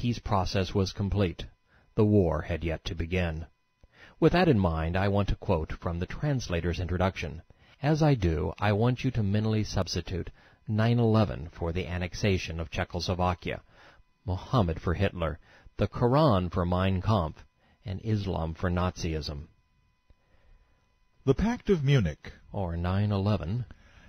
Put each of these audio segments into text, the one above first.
peace process was complete. The war had yet to begin. With that in mind, I want to quote from the translator's introduction. As I do, I want you to mentally substitute 9/11 for the annexation of Czechoslovakia, Mohammed for Hitler, the Quran for Mein Kampf, and Islam for Nazism. The Pact of Munich, or 9/11,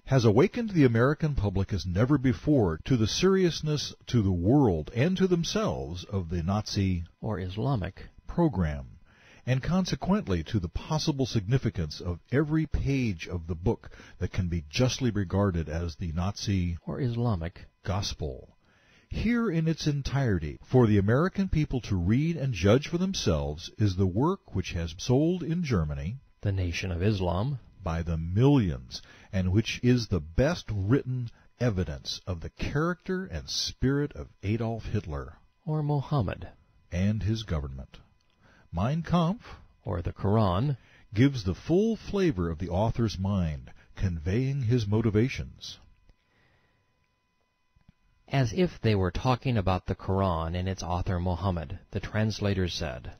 has awakened the American public as never before to the seriousness to the world and to themselves of the Nazi or Islamic program, and consequently to the possible significance of every page of the book that can be justly regarded as the Nazi or Islamic gospel. Here in its entirety, for the American people to read and judge for themselves, is the work which has sold in Germany, the Nation of Islam, by the millions, and which is the best written evidence of the character and spirit of Adolf Hitler or Mohammed and his government. Mein Kampf, or the Quran, gives the full flavor of the author's mind, conveying his motivations. As if they were talking about the Quran and its author Mohammed, the translator said,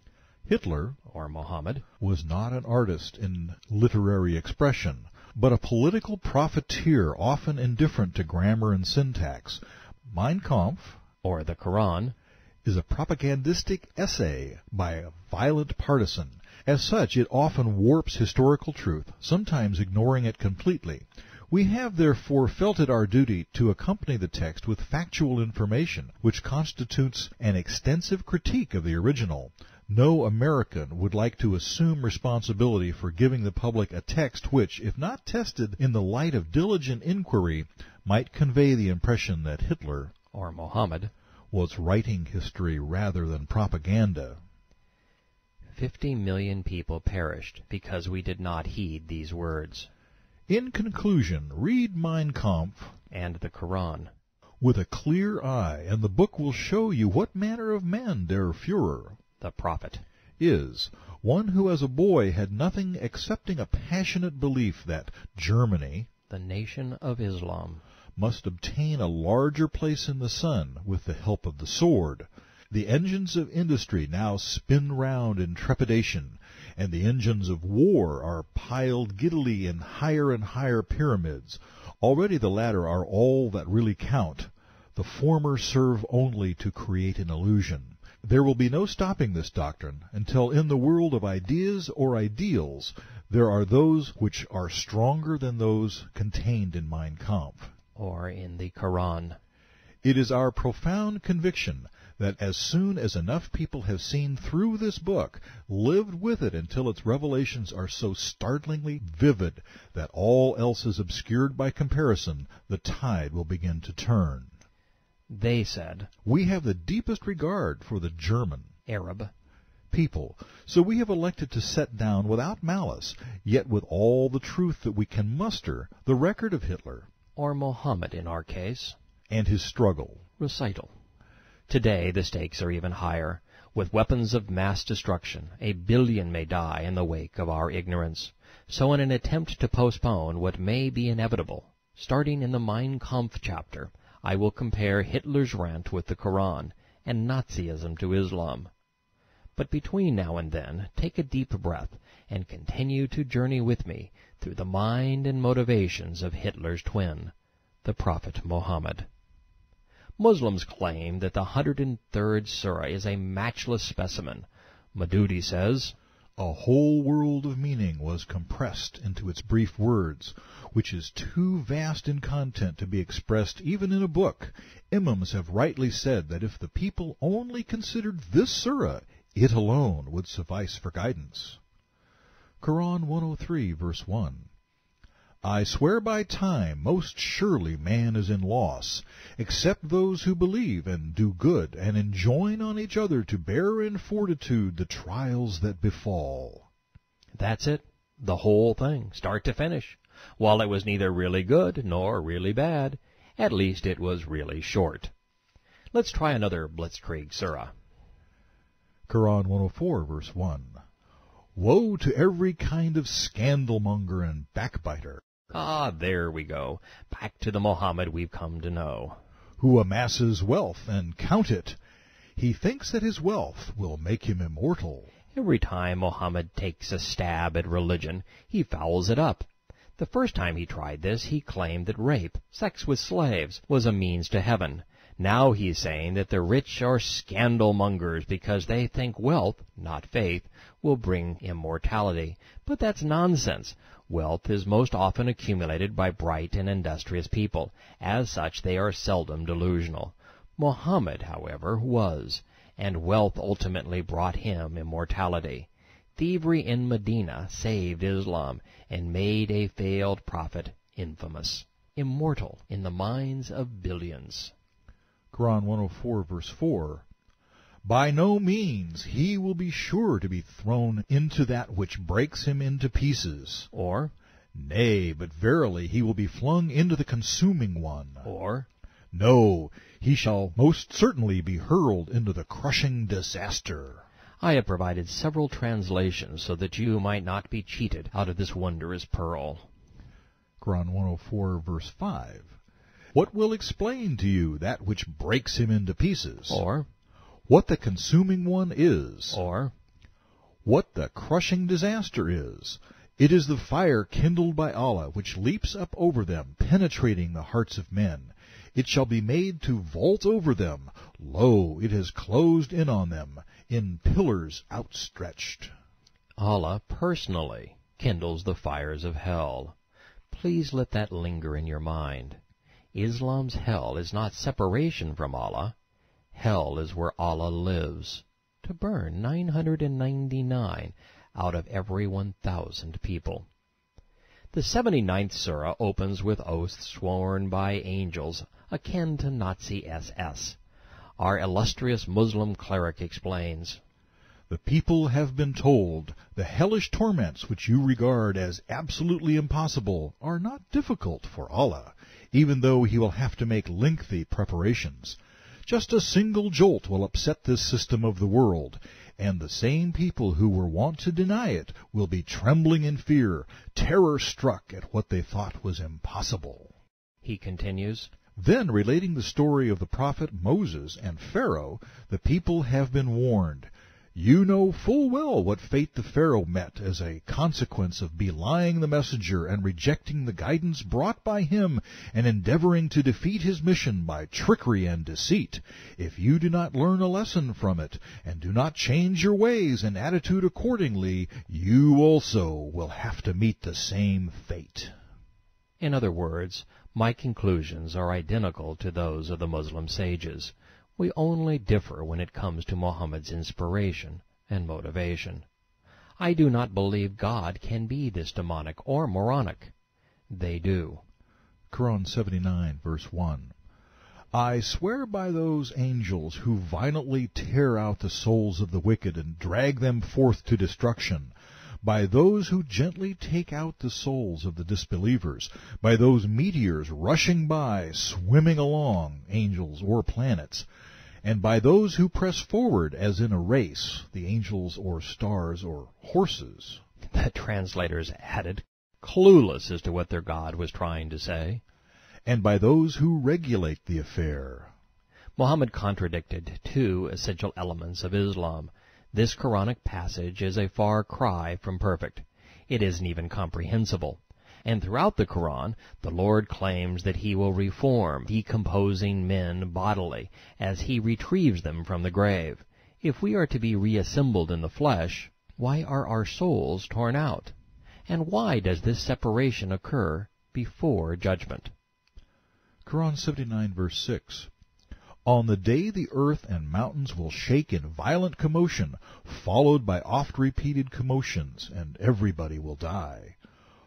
Hitler, or Mohammed, was not an artist in literary expression, but a political profiteer often indifferent to grammar and syntax. Mein Kampf, or the Quran, is a propagandistic essay by a violent partisan. As such, it often warps historical truth, sometimes ignoring it completely. We have therefore felt it our duty to accompany the text with factual information, which constitutes an extensive critique of the original. No American would like to assume responsibility for giving the public a text which, if not tested in the light of diligent inquiry, might convey the impression that Hitler, or Mohammed, was writing history rather than propaganda. 50 million people perished because we did not heed these words. In conclusion, read Mein Kampf and the Quran with a clear eye, and the book will show you what manner of man der Führer, the prophet, is, one who as a boy had nothing excepting a passionate belief that Germany, the Nation of Islam, must obtain a larger place in the sun with the help of the sword. The engines of industry now spin round in trepidation, and the engines of war are piled giddily in higher and higher pyramids. Already the latter are all that really count. The former serve only to create an illusion. There will be no stopping this doctrine until in the world of ideas or ideals there are those which are stronger than those contained in Mein Kampf, or in the Quran. It is our profound conviction that as soon as enough people have seen through this book, lived with it until its revelations are so startlingly vivid that all else is obscured by comparison, the tide will begin to turn. They said, we have the deepest regard for the German, Arab, people, so we have elected to set down without malice, yet with all the truth that we can muster, the record of Hitler, or Mohammed in our case, and his struggle. Recital. Today the stakes are even higher. With weapons of mass destruction, 1 billion may die in the wake of our ignorance. So in an attempt to postpone what may be inevitable, starting in the Mein Kampf chapter, I will compare Hitler's rant with the Quran and Nazism to Islam. But between now and then, take a deep breath and continue to journey with me through the mind and motivations of Hitler's twin, the Prophet Muhammad. Muslims claim that the 103rd Surah is a matchless specimen. Madudi says, a whole world of meaning was compressed into its brief words, which is too vast in content to be expressed even in a book. Imams have rightly said that if the people only considered this surah, it alone would suffice for guidance. Quran 103, verse 1. I swear by time, most surely man is in loss, except those who believe and do good, and enjoin on each other to bear in fortitude the trials that befall. That's it, the whole thing, start to finish. While it was neither really good nor really bad, at least it was really short. Let's try another Blitzkrieg surah. Quran 104, verse 1. Woe to every kind of scandalmonger and backbiter. Ah, there we go. Back to the Muhammad we've come to know. Who amasses wealth and count it. He thinks that his wealth will make him immortal. Every time Mohammed takes a stab at religion, he fouls it up. The first time he tried this, he claimed that rape, sex with slaves, was a means to heaven. Now he's saying that the rich are scandal-mongers because they think wealth, not faith, will bring immortality. But that's nonsense. Wealth is most often accumulated by bright and industrious people. As such, they are seldom delusional. Mohammed, however, was, and wealth ultimately brought him immortality. Thievery in Medina saved Islam and made a failed prophet infamous, immortal in the minds of billions. Quran 104, verse 4. By no means he will be sure to be thrown into that which breaks him into pieces. Or, nay, but verily he will be flung into the consuming one. Or, no, he shall most certainly be hurled into the crushing disaster. I have provided several translations so that you might not be cheated out of this wondrous pearl. Quran 104, verse 5. What will explain to you that which breaks him into pieces? Or, what the consuming one is? Or, what the crushing disaster is? It is the fire kindled by Allah, which leaps up over them, penetrating the hearts of men. It shall be made to vault over them. Lo, it has closed in on them, in pillars outstretched. Allah personally kindles the fires of hell. Please let that linger in your mind. Islam's hell is not separation from Allah. Hell is where Allah lives, to burn 999 out of every 1,000 people. The 79th surah opens with oaths sworn by angels akin to Nazi SS. Our illustrious Muslim cleric explains, The people have been told the hellish torments which you regard as absolutely impossible are not difficult for Allah, even though he will have to make lengthy preparations. Just a single jolt will upset this system of the world, and the same people who were wont to deny it will be trembling in fear, terror-struck at what they thought was impossible. He continues, Then, relating the story of the prophet Moses and Pharaoh, the people have been warned. You know full well what fate the Pharaoh met as a consequence of belying the messenger and rejecting the guidance brought by him and endeavoring to defeat his mission by trickery and deceit. If you do not learn a lesson from it and do not change your ways and attitude accordingly, you also will have to meet the same fate. In other words, my conclusions are identical to those of the Muslim sages. We only differ when it comes to Muhammad's inspiration and motivation. I do not believe God can be this demonic or moronic. They do. Quran 79, verse 1. I swear by those angels who violently tear out the souls of the wicked and drag them forth to destruction, by those who gently take out the souls of the disbelievers, by those meteors rushing by, swimming along, angels or planets, and by those who press forward as in a race, the angels or stars or horses. The translators added, clueless as to what their God was trying to say. And by those who regulate the affair. Muhammad contradicted two essential elements of Islam. This Quranic passage is a far cry from perfect. It isn't even comprehensible. And throughout the Quran, the Lord claims that he will reform decomposing men bodily as he retrieves them from the grave. If we are to be reassembled in the flesh, why are our souls torn out? And why does this separation occur before judgment? Quran 79, verse 6. On the day the earth and mountains will shake in violent commotion, followed by oft-repeated commotions, and everybody will die.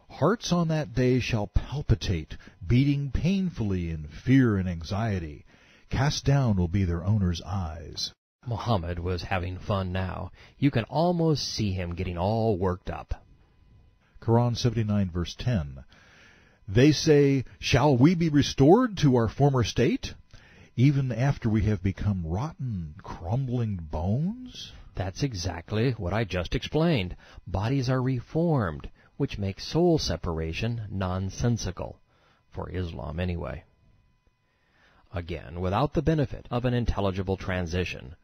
Hearts on that day shall palpitate, beating painfully in fear and anxiety. Cast down will be their owners' eyes. Muhammad was having fun now. You can almost see him getting all worked up. Quran 79, verse 10. They say, shall we be restored to our former state? Even after we have become rotten, crumbling bones? That's exactly what I just explained. Bodies are reformed, which makes soul separation nonsensical, for Islam anyway. Again, without the benefit of an intelligible transition,